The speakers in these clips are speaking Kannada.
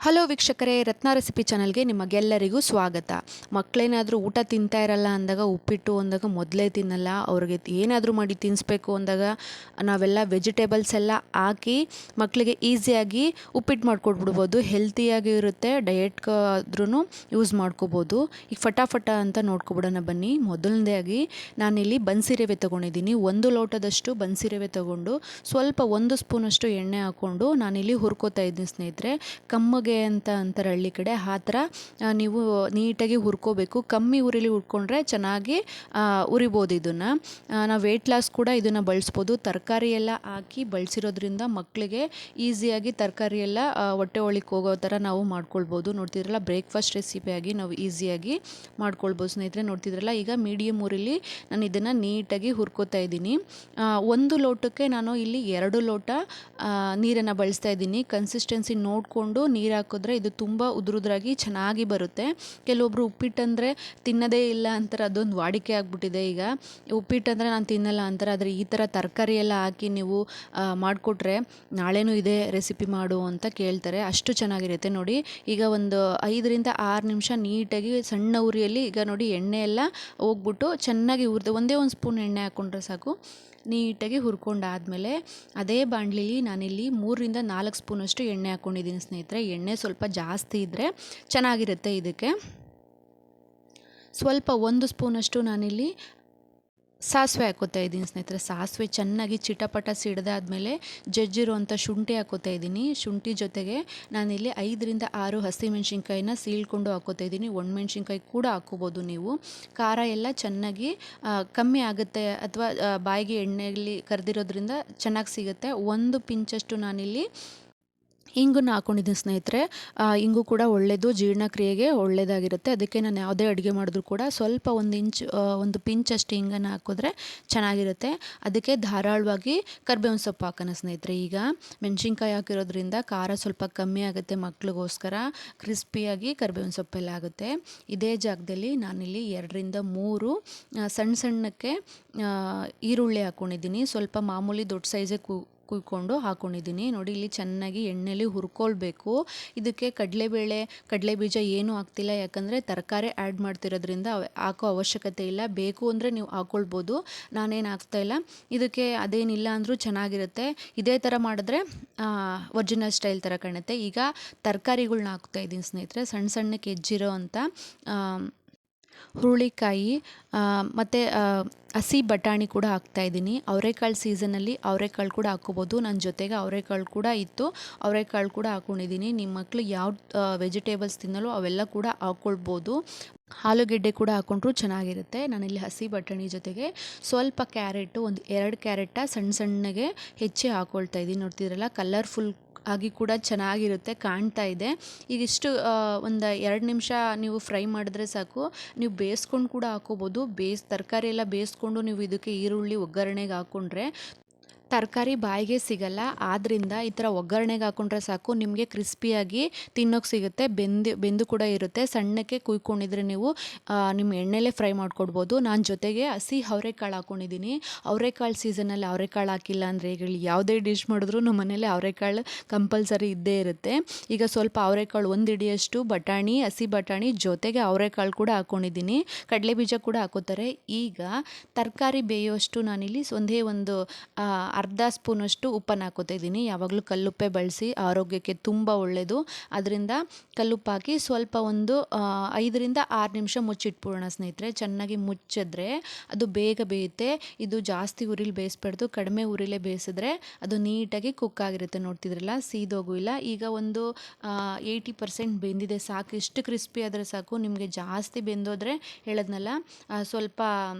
ಹಲೋ ವೀಕ್ಷಕರೇ, ರತ್ನ ರೆಸಿಪಿ ಚಾನಲ್ಗೆ ನಿಮಗೆಲ್ಲರಿಗೂ ಸ್ವಾಗತ. ಮಕ್ಕಳೇನಾದರೂ ಊಟ ತಿಂತಾ ಇರಲ್ಲ ಅಂದಾಗ, ಉಪ್ಪಿಟ್ಟು ಅಂದಾಗ ಮೊದಲೇ ತಿನ್ನಲ್ಲ. ಅವ್ರಿಗೆ ಏನಾದರೂ ಮಾಡಿ ತಿನ್ನಿಸ್ಬೇಕು ಅಂದಾಗ ನಾವೆಲ್ಲ ವೆಜಿಟೇಬಲ್ಸ್ ಎಲ್ಲ ಹಾಕಿ ಮಕ್ಕಳಿಗೆ ಈಸಿಯಾಗಿ ಉಪ್ಪಿಟ್ಟು ಮಾಡಿಕೊಟ್ಬಿಡ್ಬೋದು. ಹೆಲ್ತಿಯಾಗಿ ಇರುತ್ತೆ, ಡಯೆಟ್ಗಾದ್ರೂ ಯೂಸ್ ಮಾಡ್ಕೋಬೋದು. ಈಗ ಫಟಾಫಟ ಅಂತ ನೋಡ್ಕೊಬಿಡೋಣ ಬನ್ನಿ. ಮೊದಲನೇದಾಗಿ ನಾನಿಲ್ಲಿ ಬನ್ಸಿ ರವೆ ತೊಗೊಂಡಿದ್ದೀನಿ. 1 ಲೋಟದಷ್ಟು ಬನ್ಸಿ ರವೆ ತೊಗೊಂಡು ಸ್ವಲ್ಪ 1 ಸ್ಪೂನಷ್ಟು ಎಣ್ಣೆ ಹಾಕ್ಕೊಂಡು ನಾನಿಲ್ಲಿ ಹುರ್ಕೋತಾ ಇದ್ದೀನಿ ಸ್ನೇಹಿತರೆ. ಕಮ್ಮಗೆ ಅಂತ ಅಂತಾರೆ ಹಳ್ಳಿ ಕಡೆ, ಆ ಥರ ನೀವು ನೀಟಾಗಿ ಹುರ್ಕೋಬೇಕು. ಕಮ್ಮಿ ಉರಿಲಿ ಹುರ್ಕೊಂಡ್ರೆ ಚೆನ್ನಾಗಿ ಉರಿಬೋದು. ಇದನ್ನು ನಾವು ವೆಯ್ಟ್ ಲಾಸ್ ಕೂಡ ಇದನ್ನು ಬಳಸ್ಬೋದು. ತರಕಾರಿ ಎಲ್ಲ ಹಾಕಿ ಬಳಸಿರೋದ್ರಿಂದ ಮಕ್ಕಳಿಗೆ ಈಸಿಯಾಗಿ ತರಕಾರಿ ಎಲ್ಲ ಹೊಟ್ಟೆ ಒಳಕ್ಕೆ ಹೋಗೋ ಥರ ನಾವು ಮಾಡ್ಕೊಳ್ಬೋದು. ನೋಡ್ತಿದ್ರಲ್ಲ, ಬ್ರೇಕ್ಫಾಸ್ಟ್ ರೆಸಿಪಿಯಾಗಿ ನಾವು ಈಸಿಯಾಗಿ ಮಾಡ್ಕೊಳ್ಬೋದು ಸ್ನೇಹಿತರೆ. ನೋಡ್ತಿದ್ರಲ್ಲ, ಈಗ ಮೀಡಿಯಮ್ ಉರಿಲಿ ನಾನು ಇದನ್ನು ನೀಟಾಗಿ ಹುರ್ಕೋತಾ ಇದ್ದೀನಿ. 1 ಲೋಟಕ್ಕೆ ನಾನು ಇಲ್ಲಿ 2 ಲೋಟ ನೀರನ್ನು ಬಳಸ್ತಾ ಇದ್ದೀನಿ. ಕನ್ಸಿಸ್ಟೆನ್ಸಿ ನೋಡಿಕೊಂಡು ನೀರು ಹಾಕಿದ್ರೆ ಇದು ತುಂಬ ಉದುರುದ್ರಾಗಿ ಚೆನ್ನಾಗಿ ಬರುತ್ತೆ. ಕೆಲವೊಬ್ಬರು ಉಪ್ಪಿಟ್ಟಂದರೆ ತಿನ್ನೋದೇ ಇಲ್ಲ ಅಂತಾರೆ, ಅದೊಂದು ವಾಡಿಕೆ ಆಗಿಬಿಟ್ಟಿದೆ ಈಗ. ಉಪ್ಪಿಟ್ಟಂದರೆ ನಾನು ತಿನ್ನಲ್ಲ ಅಂತಾರೆ. ಆದರೆ ಈ ಥರ ತರಕಾರಿ ಎಲ್ಲ ಹಾಕಿ ನೀವು ಮಾಡಿಕೊಟ್ರೆ ನಾಳೆನೂ ಇದೇ ರೆಸಿಪಿ ಮಾಡು ಅಂತ ಕೇಳ್ತಾರೆ, ಅಷ್ಟು ಚೆನ್ನಾಗಿರುತ್ತೆ. ನೋಡಿ, ಈಗ ಒಂದು 5ರಿಂದ 6 ನಿಮಿಷ ನೀಟಾಗಿ ಸಣ್ಣ ಉರಿಯಲ್ಲಿ ಈಗ ನೋಡಿ ಎಣ್ಣೆ ಎಲ್ಲ ಹೋಗ್ಬಿಟ್ಟು ಚೆನ್ನಾಗಿ ಹುರಿದು ಒಂದೇ ಒಂದು ಸ್ಪೂನ್ ಎಣ್ಣೆ ಹಾಕ್ಕೊಂಡ್ರೆ ಸಾಕು. ನೀಟಾಗಿ ಹುರ್ಕೊಂಡಾದಮೇಲೆ ಅದೇ ಬಾಣಲಿಲಿ ನಾನಿಲ್ಲಿ 3ರಿಂದ 4 ಸ್ಪೂನಷ್ಟು ಎಣ್ಣೆ ಹಾಕ್ಕೊಂಡಿದ್ದೀನಿ ಸ್ನೇಹಿತರೆ. ಎಣ್ಣೆ ಸ್ವಲ್ಪ ಜಾಸ್ತಿ ಇದ್ದರೆ ಚೆನ್ನಾಗಿರುತ್ತೆ. ಇದಕ್ಕೆ ಸ್ವಲ್ಪ 1 ಸ್ಪೂನಷ್ಟು ನಾನಿಲ್ಲಿ ಸಾಸಿವೆ ಹಾಕೋತಾ ಇದ್ದೀನಿ ಸ್ನೇಹಿತರೆ. ಸಾಸಿವೆ ಚೆನ್ನಾಗಿ ಚಿಟಪಟ ಸಿಡ್ದಾದ್ಮೇಲೆ ಜಜ್ಜಿರುವಂಥ ಶುಂಠಿ ಹಾಕೋತಾ ಇದ್ದೀನಿ. ಶುಂಠಿ ಜೊತೆಗೆ ನಾನಿಲ್ಲಿ 5ರಿಂದ 6 ಹಸಿಮೆಣ್ಸಿನ್ಕಾಯಿನ ಸೀಳ್ಕೊಂಡು ಹಾಕೋತಾ ಇದ್ದೀನಿ. ಒಣಮೆಣ್ಸಿನ್ಕಾಯಿ ಕೂಡ ಹಾಕೋಬೋದು ನೀವು. ಖಾರ ಎಲ್ಲ ಚೆನ್ನಾಗಿ ಕಮ್ಮಿ ಆಗುತ್ತೆ, ಅಥವಾ ಬಾಯಿಗೆ ಎಣ್ಣೆಯಲ್ಲಿ ಕರೆದಿರೋದ್ರಿಂದ ಚೆನ್ನಾಗಿ ಸಿಗುತ್ತೆ. 1 ಪಿಂಚಷ್ಟು ನಾನಿಲ್ಲಿ ಇಂಗನ್ನು ಹಾಕ್ಕೊಂಡಿದ್ದೀನಿ ಸ್ನೇಹಿತರೆ. ಇಂಗು ಕೂಡ ಒಳ್ಳೆಯದು, ಜೀರ್ಣಕ್ರಿಯೆಗೆ ಒಳ್ಳೆಯದಾಗಿರುತ್ತೆ. ಅದಕ್ಕೆ ನಾನು ಯಾವುದೇ ಅಡುಗೆ ಮಾಡಿದ್ರೂ ಕೂಡ ಸ್ವಲ್ಪ 1 ಪಿಂಚಷ್ಟು ಇಂಗನ್ನು ಹಾಕಿದ್ರೆ ಚೆನ್ನಾಗಿರುತ್ತೆ. ಅದಕ್ಕೆ ಧಾರಾಳವಾಗಿ ಕರಿಬೇವಿನ ಸೊಪ್ಪು ಹಾಕೋಣ ಸ್ನೇಹಿತರೆ. ಈಗ ಮೆಣಸಿನ್ಕಾಯಿ ಹಾಕಿರೋದ್ರಿಂದ ಖಾರ ಸ್ವಲ್ಪ ಕಮ್ಮಿ ಆಗುತ್ತೆ, ಮಕ್ಳಿಗೋಸ್ಕರ ಕ್ರಿಸ್ಪಿಯಾಗಿ ಕರಿಬೇವಿನ ಸೊಪ್ಪೆಲ್ಲ ಆಗುತ್ತೆ. ಇದೇ ಜಾಗದಲ್ಲಿ ನಾನಿಲ್ಲಿ 2ರಿಂದ 3 ಸಣ್ಣಕ್ಕೆ ಈರುಳ್ಳಿ ಹಾಕ್ಕೊಂಡಿದ್ದೀನಿ. ಸ್ವಲ್ಪ ಮಾಮೂಲಿ ದೊಡ್ಡ ಸೈಜೇ ಕುಯ್ಕೊಂಡು ಹಾಕ್ಕೊಂಡಿದ್ದೀನಿ. ನೋಡಿ, ಇಲ್ಲಿ ಚೆನ್ನಾಗಿ ಎಣ್ಣೆಲಿ ಹುರ್ಕೊಳ್ಬೇಕು. ಇದಕ್ಕೆ ಕಡಲೆ ಬೀಜ ಏನೂ ಹಾಕ್ತಿಲ್ಲ, ಯಾಕಂದರೆ ತರಕಾರಿ ಆ್ಯಡ್ ಮಾಡ್ತಿರೋದ್ರಿಂದ ಹಾಕೋ ಅವಶ್ಯಕತೆ ಇಲ್ಲ. ಬೇಕು ಅಂದರೆ ನೀವು ಹಾಕ್ಕೊಳ್ಬೋದು, ನಾನೇನು ಹಾಕ್ತಾಯಿಲ್ಲ. ಇದಕ್ಕೆ ಅದೇನಿಲ್ಲ ಅಂದರೂ ಚೆನ್ನಾಗಿರುತ್ತೆ. ಇದೇ ಥರ ಮಾಡಿದ್ರೆ ಒರಿಜಿನಲ್ ಸ್ಟೈಲ್ ಥರ ಕಾಣುತ್ತೆ. ಈಗ ತರಕಾರಿಗಳ್ನ ಹಾಕ್ತಾಯಿದ್ದೀನಿ ಸ್ನೇಹಿತರೆ. ಸಣ್ಣಕ್ಕೆ ಹೆಚ್ಚಿರೋ ಅಂಥ ಹುರುಳಿಕಾಯಿ ಮತ್ತು ಹಸಿ ಬಟಾಣಿ ಕೂಡ ಹಾಕ್ತಾಯಿದ್ದೀನಿ. ಅವರೆಕಾಳು ಸೀಸನಲ್ಲಿ ಅವರೆಕಾಳು ಕೂಡ ಹಾಕ್ಕೋಬೋದು. ನನ್ನ ಜೊತೆಗೆ ಅವರೆಕಾಳು ಕೂಡ ಇತ್ತು, ಅವರೆಕಾಳು ಕೂಡ ಹಾಕ್ಕೊಂಡಿದ್ದೀನಿ. ನಿಮ್ಮ ಮಕ್ಕಳು ಯಾವ ವೆಜಿಟೇಬಲ್ಸ್ ತಿನ್ನಲು ಅವೆಲ್ಲ ಕೂಡ ಹಾಕ್ಕೊಳ್ಬೋದು. ಆಲೂಗೆಡ್ಡೆ ಕೂಡ ಹಾಕ್ಕೊಂಡ್ರೂ ಚೆನ್ನಾಗಿರುತ್ತೆ. ನಾನಿಲ್ಲಿ ಹಸಿ ಬಟಾಣಿ ಜೊತೆಗೆ ಸ್ವಲ್ಪ ಕ್ಯಾರೆಟು, ಒಂದು 2 ಕ್ಯಾರೆಟ ಸಣ್ಣಗೆ ಹೆಚ್ಚಿ ಹಾಕ್ಕೊಳ್ತಾ ಇದ್ದೀನಿ. ನೋಡ್ತಿದ್ರಲ್ಲ, ಕಲರ್ಫುಲ್ ಆಗಿ ಕೂಡ ಚೆನ್ನಾಗಿರುತ್ತೆ, ಕಾಣ್ತಾ ಇದೆ. ಈಗಿಷ್ಟು ಒಂದು 2 ನಿಮಿಷ ನೀವು ಫ್ರೈ ಮಾಡಿದ್ರೆ ಸಾಕು. ನೀವು ಬೇಯಿಸ್ಕೊಂಡು ಕೂಡ ಹಾಕ್ಕೋಬೋದು. ತರಕಾರಿ ಎಲ್ಲ ಬೇಯಿಸ್ಕೊಂಡು ನೀವು ಇದಕ್ಕೆ ಈರುಳ್ಳಿ ಒಗ್ಗರಣೆಗೆ ಹಾಕ್ಕೊಂಡ್ರೆ ತರಕಾರಿ ಬಾಯಿಗೆ ಸಿಗಲ್ಲ. ಆದ್ದರಿಂದ ಈ ಥರ ಒಗ್ಗರಣೆಗೆ ಹಾಕ್ಕೊಂಡ್ರೆ ಸಾಕು, ನಿಮಗೆ ಕ್ರಿಸ್ಪಿಯಾಗಿ ತಿನ್ನೋಕೆ ಸಿಗುತ್ತೆ. ಬೆಂದು ಕೂಡ ಇರುತ್ತೆ. ಸಣ್ಣಕ್ಕೆ ಕುಯ್ಕೊಂಡಿದ್ರೆ ನೀವು ನಿಮ್ಮ ಎಣ್ಣೆಲೇ ಫ್ರೈ ಮಾಡ್ಕೊಡ್ಬೋದು. ನಾನು ಜೊತೆಗೆ ಹಸಿ ಅವರೆಕಾಳು ಹಾಕ್ಕೊಂಡಿದ್ದೀನಿ. ಅವರೆಕಾಳು ಸೀಸನಲ್ಲಿ ಅವರೆಕಾಳು ಹಾಕಿಲ್ಲ ಅಂದರೆ ಹೇಳಿ, ಯಾವುದೇ ಡಿಶ್ ಮಾಡಿದ್ರೂ ನಮ್ಮ ಮನೇಲಿ ಅವರೆಕಾಳು ಕಂಪಲ್ಸರಿ ಇದ್ದೇ ಇರುತ್ತೆ. ಈಗ ಸ್ವಲ್ಪ ಅವರೆಕಾಳು 1 ಹಿಡಿಯಷ್ಟು ಬಟಾಣಿ, ಹಸಿ ಬಟಾಣಿ ಜೊತೆಗೆ ಅವರೆಕಾಳು ಕೂಡ ಹಾಕ್ಕೊಂಡಿದ್ದೀನಿ. ಕಡಲೆ ಬೀಜ ಕೂಡ ಹಾಕೋತಾರೆ. ಈಗ ತರಕಾರಿ ಬೇಯೋಷ್ಟು ನಾನಿಲ್ಲಿ ಒಂದೇ ಒಂದು ಅರ್ಧ ಸ್ಪೂನಷ್ಟು ಉಪ್ಪನ್ನು ಹಾಕೋತಾ ಇದ್ದೀನಿ. ಯಾವಾಗಲೂ ಕಲ್ಲುಪ್ಪೆ ಬಳಸಿ, ಆರೋಗ್ಯಕ್ಕೆ ತುಂಬ ಒಳ್ಳೆಯದು. ಅದರಿಂದ ಕಲ್ಲುಪ್ಪು ಹಾಕಿ ಸ್ವಲ್ಪ ಒಂದು 5ರಿಂದ 6 ನಿಮಿಷ ಮುಚ್ಚಿಟ್ಬಿಡೋಣ ಸ್ನೇಹಿತರೆ. ಚೆನ್ನಾಗಿ ಮುಚ್ಚಿದ್ರೆ ಅದು ಬೇಗ ಬೇಯುತ್ತೆ. ಇದು ಜಾಸ್ತಿ ಉರಿಲಿ ಬೇಯಿಸ್ಬಾರ್ದು, ಕಡಿಮೆ ಉರಿಲೇ ಬೇಯಿಸಿದ್ರೆ ಅದು ನೀಟಾಗಿ ಕುಕ್ ಆಗಿರುತ್ತೆ. ನೋಡ್ತಿದ್ರಲ್ಲ, ಸೀದೋಗೂ ಇಲ್ಲ. ಈಗ ಒಂದು 80% ಬೆಂದಿದೆ ಸಾಕು. ಇಷ್ಟು ಕ್ರಿಸ್ಪಿ ಆದರೆ ಸಾಕು. ನಿಮಗೆ ಜಾಸ್ತಿ ಬೆಂದೋದ್ರೆ ಹೇಳದ್ನಲ್ಲ, ಸ್ವಲ್ಪ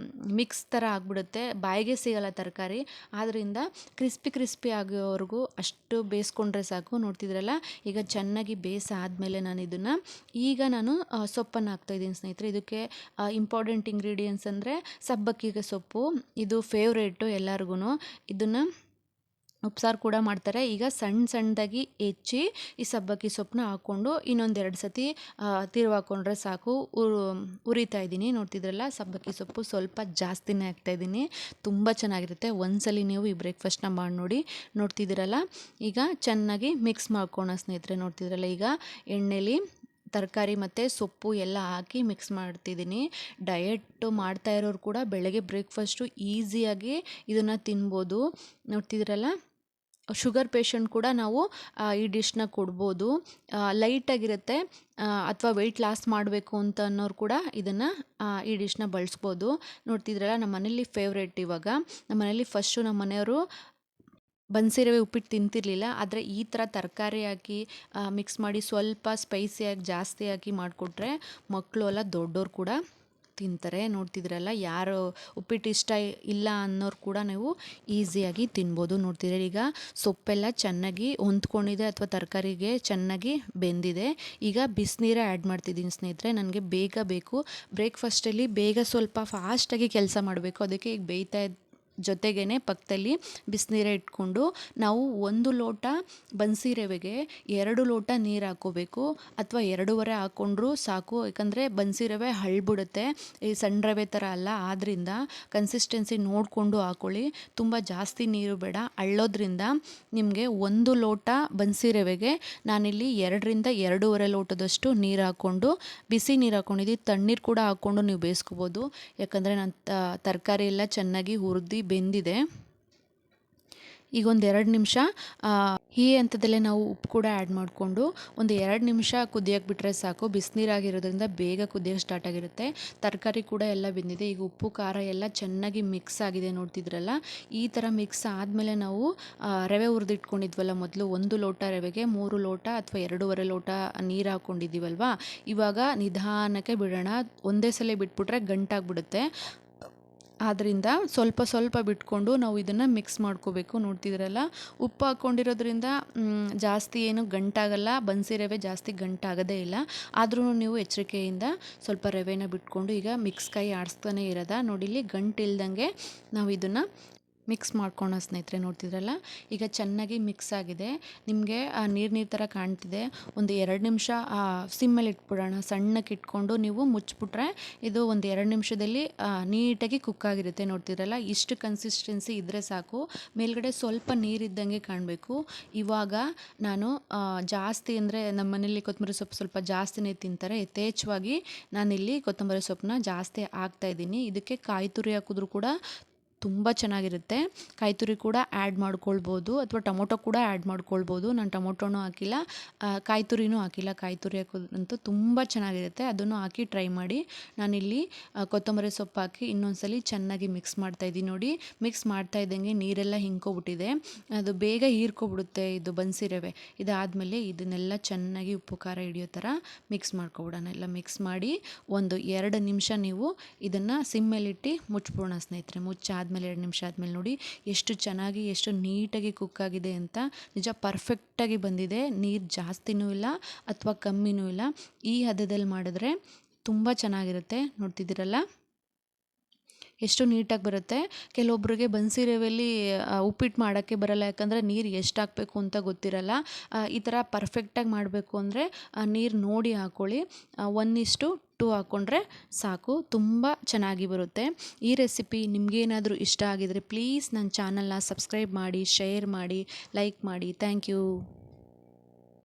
ಮಿಕ್ಸ್ ಥರ ಆಗಿಬಿಡುತ್ತೆ, ಬಾಯಿಗೆ ಸಿಗಲ್ಲ ತರಕಾರಿ. ಆದ್ದರಿಂದ ಕ್ರಿಸ್ಪಿ ಆಗೋವರೆಗೂ ಅಷ್ಟು ಬೇಯಿಸ್ಕೊಂಡ್ರೆ ಸಾಕು. ನೋಡ್ತಿದ್ರಲ್ಲ, ಈಗ ಚೆನ್ನಾಗಿ ಬೇಯಿಸಾದ್ಮೇಲೆ ಈಗ ನಾನು ಸೊಪ್ಪನ್ನು ಹಾಕ್ತಾಯಿದ್ದೀನಿ ಸ್ನೇಹಿತರೆ. ಇದಕ್ಕೆ ಇಂಪಾರ್ಟೆಂಟ್ ಇಂಗ್ರೀಡಿಯೆಂಟ್ಸ್ ಅಂದರೆ ಸಬ್ಬಕ್ಕಿಗೆ ಸೊಪ್ಪು, ಇದು ಫೇವ್ರೇಟು ಎಲ್ಲರಿಗೂ. ಇದನ್ನು ಉಪ್ಸಾರು ಕೂಡ ಮಾಡ್ತಾರೆ. ಈಗ ಸಣ್ಣದಾಗಿ ಹೆಚ್ಚಿ ಈ ಸಬ್ಬಕ್ಕಿ ಸೊಪ್ಪನ್ನ ಹಾಕ್ಕೊಂಡು ಇನ್ನೊಂದೆರಡು ಸತಿ ತಿರುವಾಕೊಂಡ್ರೆ ಸಾಕು. ಉರಿತಾ ಇದ್ದೀನಿ, ನೋಡ್ತಿದ್ರಲ್ಲ ಸಬ್ಬಕ್ಕಿ ಸೊಪ್ಪು ಸ್ವಲ್ಪ ಜಾಸ್ತಿನೇ ಹಾಕ್ತಾಯಿದ್ದೀನಿ. ತುಂಬ ಚೆನ್ನಾಗಿರುತ್ತೆ. ಒಂದ್ಸಲಿ ನೀವು ಈ ಬ್ರೇಕ್ಫಾಸ್ಟ್ನ ಮಾಡಿ ನೋಡಿ. ನೋಡ್ತಿದ್ದೀರಲ್ಲ, ಈಗ ಚೆನ್ನಾಗಿ ಮಿಕ್ಸ್ ಮಾಡ್ಕೊಳ್ಳೋಣ ಸ್ನೇಹಿತರೆ. ನೋಡ್ತಿದ್ರಲ್ಲ, ಈಗ ಎಣ್ಣೆಲಿ ತರಕಾರಿ ಮತ್ತು ಸೊಪ್ಪು ಎಲ್ಲ ಹಾಕಿ ಮಿಕ್ಸ್ ಮಾಡ್ತಿದ್ದೀನಿ. ಡಯೆಟ್ ಮಾಡ್ತಾ ಇರೋರು ಕೂಡ ಬೆಳಗ್ಗೆ ಬ್ರೇಕ್ಫಾಸ್ಟು ಈಸಿಯಾಗಿ ಇದನ್ನು ತಿನ್ಬೋದು. ನೋಡ್ತಿದ್ದೀರಲ್ಲ, ಶುಗರ್ ಪೇಷಂಟ್ ಕೂಡ ನಾವು ಈ ಡಿಶ್ನ ಕೊಡ್ಬೋದು. ಲೈಟಾಗಿರುತ್ತೆ, ಅಥವಾ ವೆಯ್ಟ್ ಲಾಸ್ ಮಾಡಬೇಕು ಅಂತ ಅನ್ನೋರು ಕೂಡ ಇದನ್ನು ಈ ಡಿಶ್ನ ಬಳಸ್ಬೋದು. ನೋಡ್ತಿದ್ರಲ್ಲ, ನಮ್ಮ ಮನೇಲಿ ಫೇವ್ರೇಟ್. ಇವಾಗ ನಮ್ಮ ಮನೇಲಿ ಫಸ್ಟು ನಮ್ಮ ಮನೆಯವರು ಬನ್ಸಿರವೆ ಉಪ್ಪಿಟ್ಟು ತಿಂತಿರಲಿಲ್ಲ. ಆದರೆ ಈ ಥರ ತರಕಾರಿ ಹಾಕಿ ಮಿಕ್ಸ್ ಮಾಡಿ ಸ್ವಲ್ಪ ಸ್ಪೈಸಿಯಾಗಿ ಜಾಸ್ತಿ ಹಾಕಿ ಮಾಡಿಕೊಟ್ರೆ ಮಕ್ಕಳು ಅಲ್ಲ ದೊಡ್ಡೋರು ಕೂಡ ತಿಂತಾರೆ. ನೋಡ್ತಿದ್ರಲ್ಲ, ಯಾರು ಉಪ್ಪಿಟ್ಟು ಇಷ್ಟ ಇಲ್ಲ ಅನ್ನೋರು ಕೂಡ ನೀವು ಈಸಿಯಾಗಿ ತಿನ್ಬೋದು. ನೋಡ್ತಿದ್ರೆ ಈಗ ಸೊಪ್ಪೆಲ್ಲ ಚೆನ್ನಾಗಿ ಹೊಂದ್ಕೊಂಡಿದೆ ಅಥವಾ ತರಕಾರಿಗೆ ಚೆನ್ನಾಗಿ ಬೆಂದಿದೆ. ಈಗ ಬಿಸಿನೀರೇ ಆ್ಯಡ್ ಮಾಡ್ತಿದ್ದೀನಿ ಸ್ನೇಹಿತರೆ. ನನಗೆ ಬೇಗ ಬೇಕು, ಬ್ರೇಕ್ಫಾಸ್ಟಲ್ಲಿ ಬೇಗ ಸ್ವಲ್ಪ ಫಾಸ್ಟಾಗಿ ಕೆಲಸ ಮಾಡಬೇಕು. ಅದಕ್ಕೆ ಈಗ ಬೇಯ್ತಾ ಜೊತೆಗೇ ಪಕ್ಕದಲ್ಲಿ ಬಿಸಿನೀರೇ ಇಟ್ಕೊಂಡು ನಾವು 1 ಲೋಟ ಬನ್ಸಿ ರವೆಗೆ 2 ಲೋಟ ನೀರು ಹಾಕ್ಕೋಬೇಕು, ಅಥವಾ 2.5 ಹಾಕ್ಕೊಂಡ್ರೂ ಸಾಕು. ಯಾಕಂದರೆ ಬನ್ಸಿ ರವೆ ಹಳ್ಬಿಡುತ್ತೆ, ಈ ಸಣ್ಣ ರವೆ ಥರ ಅಲ್ಲ. ಆದ್ದರಿಂದ ಕನ್ಸಿಸ್ಟೆನ್ಸಿ ನೋಡಿಕೊಂಡು ಹಾಕ್ಕೊಳ್ಳಿ. ತುಂಬ ಜಾಸ್ತಿ ನೀರು ಬೇಡ. ಅಳ್ಳೋದ್ರಿಂದ ನಿಮಗೆ 1 ಲೋಟ ಬನ್ಸಿ ರವೆಗೆ ನಾನಿಲ್ಲಿ 2ರಿಂದ 2.5 ಲೋಟದಷ್ಟು ನೀರು ಹಾಕ್ಕೊಂಡು, ಬಿಸಿ ನೀರು ಹಾಕ್ಕೊಂಡಿದ್ದು, ತಣ್ಣೀರು ಕೂಡ ಹಾಕ್ಕೊಂಡು ನೀವು ಬೇಯಿಸ್ಕೋಬೋದು. ಯಾಕಂದರೆ ನಾನು ತರಕಾರಿ ಎಲ್ಲ ಚೆನ್ನಾಗಿ ಹುರಿದು ಬೆಂದಿದೆ. ಈಗ ಒಂದು 2 ನಿಮಿಷ ಈ ಹಂತದಲ್ಲೇ ನಾವು ಉಪ್ಪು ಕೂಡ ಆ್ಯಡ್ ಮಾಡಿಕೊಂಡು ಒಂದು 2 ನಿಮಿಷ ಕುದಿಯೋಕೆ ಬಿಟ್ಟರೆ ಸಾಕು. ಬಿಸಿನೀರಾಗಿರೋದ್ರಿಂದ ಬೇಗ ಕುದಿಯೋಕೆ ಸ್ಟಾರ್ಟ್ ಆಗಿರುತ್ತೆ. ತರಕಾರಿ ಕೂಡ ಎಲ್ಲ ಬೆಂದಿದೆ. ಈಗ ಉಪ್ಪು ಖಾರ ಎಲ್ಲ ಚೆನ್ನಾಗಿ ಮಿಕ್ಸ್ ಆಗಿದೆ. ನೋಡ್ತಿದ್ರಲ್ಲ, ಈ ಥರ ಮಿಕ್ಸ್ ಆದಮೇಲೆ ನಾವು ರವೆ ಹುರಿದಿಟ್ಕೊಂಡಿದ್ವಲ್ಲ ಮೊದಲು, 1 ಲೋಟ ರವೆಗೆ 3 ಲೋಟ ಅಥವಾ 2.5 ಲೋಟ ನೀರು ಹಾಕ್ಕೊಂಡಿದ್ದೀವಲ್ವ, ಇವಾಗ ನಿಧಾನಕ್ಕೆ ಬಿಡೋಣ. ಒಂದೇ ಸಲ ಬಿಟ್ಬಿಟ್ರೆ ಗಂಟಾಗ್ಬಿಡುತ್ತೆ. ಆದ್ದರಿಂದ ಸ್ವಲ್ಪ ಸ್ವಲ್ಪ ಬಿಟ್ಕೊಂಡು ನಾವು ಇದನ್ನು ಮಿಕ್ಸ್ ಮಾಡ್ಕೋಬೇಕು. ನೋಡ್ತಿದ್ರಲ್ಲ, ಉಪ್ಪು ಹಾಕ್ಕೊಂಡಿರೋದ್ರಿಂದ ಜಾಸ್ತಿ ಏನು ಗಂಟಾಗಲ್ಲ. ಬನ್ಸಿ ರವೆ ಜಾಸ್ತಿ ಗಂಟಾಗೋದೇ ಇಲ್ಲ. ಆದ್ರೂ ನೀವು ಎಚ್ಚರಿಕೆಯಿಂದ ಸ್ವಲ್ಪ ರವೆನ ಬಿಟ್ಕೊಂಡು ಈಗ ಮಿಕ್ಸ್ ಕೈ ಆಡಿಸ್ತಾನೆ ಇರೋದ. ನೋಡಿ, ಇಲ್ಲಿ ಗಂಟಿಲ್ದಂಗೆ ನಾವು ಇದನ್ನು ಮಿಕ್ಸ್ ಮಾಡ್ಕೊಳ್ಳೋ ಸ್ನೇಹಿತರೆ. ನೋಡ್ತಿದ್ರಲ್ಲ, ಈಗ ಚೆನ್ನಾಗಿ ಮಿಕ್ಸ್ ಆಗಿದೆ. ನಿಮಗೆ ನೀರು ಥರ ಕಾಣ್ತಿದೆ. ಒಂದು 2 ನಿಮಿಷ ಸಿಮ್ಮಲ್ಲಿ ಇಟ್ಬಿಡೋಣ. ಸಣ್ಣಕ್ಕೆ ಇಟ್ಕೊಂಡು ನೀವು ಮುಚ್ಚಿಬಿಟ್ರೆ ಇದು ಒಂದು 2 ನಿಮಿಷದಲ್ಲಿ ನೀಟಾಗಿ ಕುಕ್ ಆಗಿರುತ್ತೆ. ನೋಡ್ತಿದ್ರಲ್ಲ, ಇಷ್ಟು ಕನ್ಸಿಸ್ಟೆನ್ಸಿ ಇದ್ದರೆ ಸಾಕು. ಮೇಲ್ಗಡೆ ಸ್ವಲ್ಪ ನೀರಿದ್ದಂಗೆ ಕಾಣಬೇಕು. ಇವಾಗ ನಾನು ಜಾಸ್ತಿ ಅಂದರೆ ನಮ್ಮ ಮನೇಲಿ ಕೊತ್ತಂಬರಿ ಸೊಪ್ಪು ಸ್ವಲ್ಪ ಜಾಸ್ತಿನೇ ತಿಂತಾರೆ. ಯಥೇಚ್ಛವಾಗಿ ನಾನಿಲ್ಲಿ ಕೊತ್ತಂಬರಿ ಸೊಪ್ಪನ್ನ ಜಾಸ್ತಿ ಹಾಕ್ತಾಯಿದ್ದೀನಿ. ಇದಕ್ಕೆ ಕಾಯಿ ತುರಿ ಹಾಕಿದ್ರೂ ಕೂಡ ತುಂಬ ಚೆನ್ನಾಗಿರುತ್ತೆ. ಕಾಯಿ ತುರಿ ಕೂಡ ಆ್ಯಡ್ ಮಾಡ್ಕೊಳ್ಬೋದು, ಅಥವಾ ಟೊಮೊಟೊ ಕೂಡ ಆ್ಯಡ್ ಮಾಡ್ಕೊಳ್ಬೋದು. ನಾನು ಟೊಮೊಟೊನೂ ಹಾಕಿಲ್ಲ, ಕಾಯಿ ತುರಿನೂ ಹಾಕಿಲ್ಲ. ಕಾಯಿ ತುರಿ ಹಾಕೋದಂತೂ ತುಂಬ ಚೆನ್ನಾಗಿರುತ್ತೆ. ಅದನ್ನು ಹಾಕಿ ಟ್ರೈ ಮಾಡಿ. ನಾನಿಲ್ಲಿ ಕೊತ್ತಂಬರಿ ಸೊಪ್ಪು ಹಾಕಿ ಇನ್ನೊಂದ್ಸಲಿ ಚೆನ್ನಾಗಿ ಮಿಕ್ಸ್ ಮಾಡ್ತಾಯಿದ್ದೀನಿ. ನೋಡಿ, ಮಿಕ್ಸ್ ಮಾಡ್ತಾ ಇದ್ದಂಗೆ ನೀರೆಲ್ಲ ಹಿಂಡ್ಕೊಬಿಟ್ಟಿದೆ. ಅದು ಬೇಗ ಹೀರ್ಕೊಬಿಡುತ್ತೆ ಇದು ಬನ್ಸಿ ರವೆ. ಇದಾದಮೇಲೆ ಇದನ್ನೆಲ್ಲ ಚೆನ್ನಾಗಿ ಉಪ್ಪು ಖಾರ ಹಿಡಿಯೋ ಥರ ಮಿಕ್ಸ್ ಮಾಡ್ಕೊಬಿಡೋಣ. ಎಲ್ಲ ಮಿಕ್ಸ್ ಮಾಡಿ ಒಂದು 2 ನಿಮಿಷ ನೀವು ಇದನ್ನು ಸಿಮ್ಮೇಲಿಟ್ಟು ಮುಚ್ಬಿಡೋಣ ಸ್ನೇಹಿತರೆ. ಮುಚ್ಚಾದ್ಮೇಲೆ 2 ನಿಮಿಷ ಆದಮೇಲೆ ನೋಡಿ ಎಷ್ಟು ಚೆನ್ನಾಗಿ, ಎಷ್ಟು ನೀಟಾಗಿ ಕುಕ್ ಆಗಿದೆ ಅಂತ. ನಿಜ ಪರ್ಫೆಕ್ಟಾಗಿ ಬಂದಿದೆ. ನೀರು ಜಾಸ್ತಿನೂ ಇಲ್ಲ ಅಥವಾ ಕಮ್ಮಿನೂ ಇಲ್ಲ. ಈ ಹದದಲ್ಲಿ ಮಾಡಿದ್ರೆ ತುಂಬ ಚೆನ್ನಾಗಿರುತ್ತೆ. ನೋಡ್ತಿದ್ದೀರಲ್ಲ, ಎಷ್ಟು ನೀಟಾಗಿ ಬರುತ್ತೆ. ಕೆಲವೊಬ್ಬರಿಗೆ ಬನ್ಸಿ ರವೆಯಲ್ಲಿ ಉಪ್ಪಿಟ್ಟು ಮಾಡೋಕ್ಕೆ ಬರಲ್ಲ, ಯಾಕಂದರೆ ನೀರು ಎಷ್ಟು ಹಾಕಬೇಕು ಅಂತ ಗೊತ್ತಿರಲ್ಲ. ಈ ಥರ ಪರ್ಫೆಕ್ಟಾಗಿ ಮಾಡಬೇಕು ಅಂದರೆ ನೀರು ನೋಡಿ ಹಾಕ್ಕೊಳ್ಳಿ. 1:2 ಹಾಕ್ಕೊಂಡ್ರೆ ಸಾಕು, ತುಂಬ ಚೆನ್ನಾಗಿ ಬರುತ್ತೆ. ಈ ರೆಸಿಪಿ ನಿಮಗೇನಾದರೂ ಇಷ್ಟ ಆಗಿದರೆ ಪ್ಲೀಸ್ ನನ್ನ ಚಾನಲ್ನ ಸಬ್ಸ್ಕ್ರೈಬ್ ಮಾಡಿ, ಶೇರ್ ಮಾಡಿ, ಲೈಕ್ ಮಾಡಿ. Thank you.